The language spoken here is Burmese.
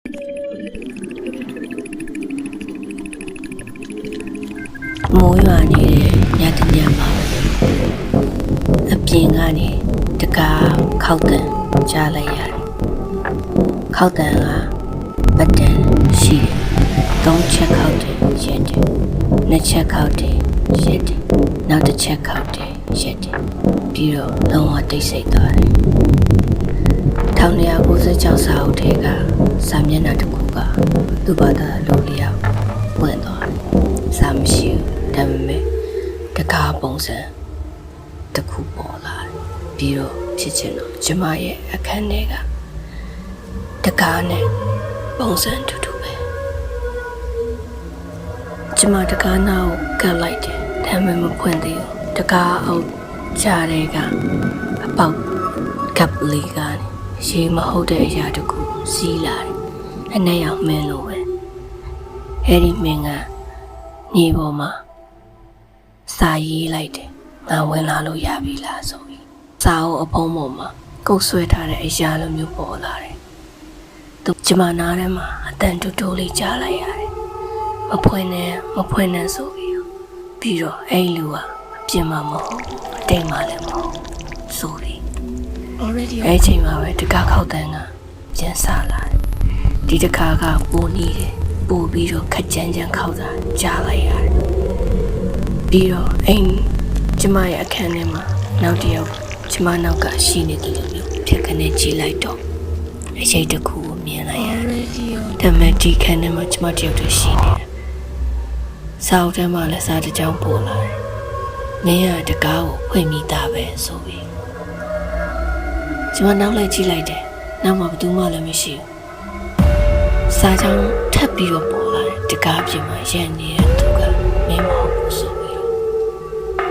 မိုးရွာနေတဲ့ညတညမှာအပြင်ကနေတကားခောက်တန်ကြားလိုက်ရတယ်။ခောက်တန်ကပတ်တန်ရှိတယ်။၃ချက်ခောက်တယ်ရက်တယ်။၂ချက်ခောက်တယ်ရက်တယ်။နောက်တစ်ချက်ခောက်တယ်ရက်တယ်။ပြီးတော့လုံးဝတိတ်ဆိတ်သွားတယ်။1996စာအုပ်ထဲကစာမျက်နှာတစ်ခုကသူ့ဘာသာလူလျောက်ပွင့်သွားတယ်။စာမရှိဘူး။ဒါပေမဲ့တကားပုံစံတစ်ခုပေါ်လာတယ်။ပြီးတော့ဖြစ်ချင်တော့ကျမရဲ့အခန်းထဲကတကားနဲ့ပုံစံတူတူပဲ။ကျမတကားနာကိုကပ်လိုက်တယ်။ဒါပေမဲ့မဖွင့်သေးဘူး။တကားအုပ်ကြားထဲကအပေါက်ကပ်လေးကနေရေမဟုတ်တဲ့အရာတစ်ခုစီးလာတယ်။အနက်ရောက်မင်းလိုပဲ။အဲ့ဒီမင်းကညီပေါ်မှာစာရေးလိုက်တယ်။ငါဝင်လာလို့ရပြီလားဆိုပြီးစာအုပ်အဖုံးပေါ်မှာကုတ်ဆွဲထားတဲ့အရာလိုမျိုးပေါ်လာတယ်။သူကျမနားထဲမှာအတန်တူတူလေးကြားလိုက်ရတယ်။မဖွင့်နဲ့ဆိုပြီးတော့အဲ့လူကအပြစ်မှမဟုတ်အတိတ်မှလည်းမဟုတ်ဆိုပြီးအဲ့ချိန်မှာပဲတကားခောက်တန်းကပြန်ဆလာတယ်။ဒီတကားကပိုနေတယ်ပိုပြီးတော့ခက်ကြမ်းခောက်တာကြားလိုက်ရတယ်။ပြီးတော့အိမ်ကျမရဲ့အခန်းထဲမှာနောက်တစ်ယောက်ကျမနောက်ကရှိနေတယ်လို့မျိုးဖြစ်ကနေကြည့်လိုက်တော့အရေးတစ်ခုကိုမြင်လိုက်ရတယ်။ဒါပေမဲ့ဒီခန်းထဲမှာကျမတယောက်တည်းရှိနေတယ်။စာအုပ်ထဲမှာလည်းစာတစ်ကြောင်းပို့လာတယ်။မင်းကတကားကိုဖွင့်မိတာပဲဆိုပြီးကျမနောက်လိုက်ကြည့်လိုက်တယ်။နောက်မှဘယ်သူမှလည်းမရှိဘူး။စာကြောင်းထပ်ပြီးတော့ပေါ်လာတယ်။တကားပြင်မှာရန်နေတဲ့သူကမင်းမ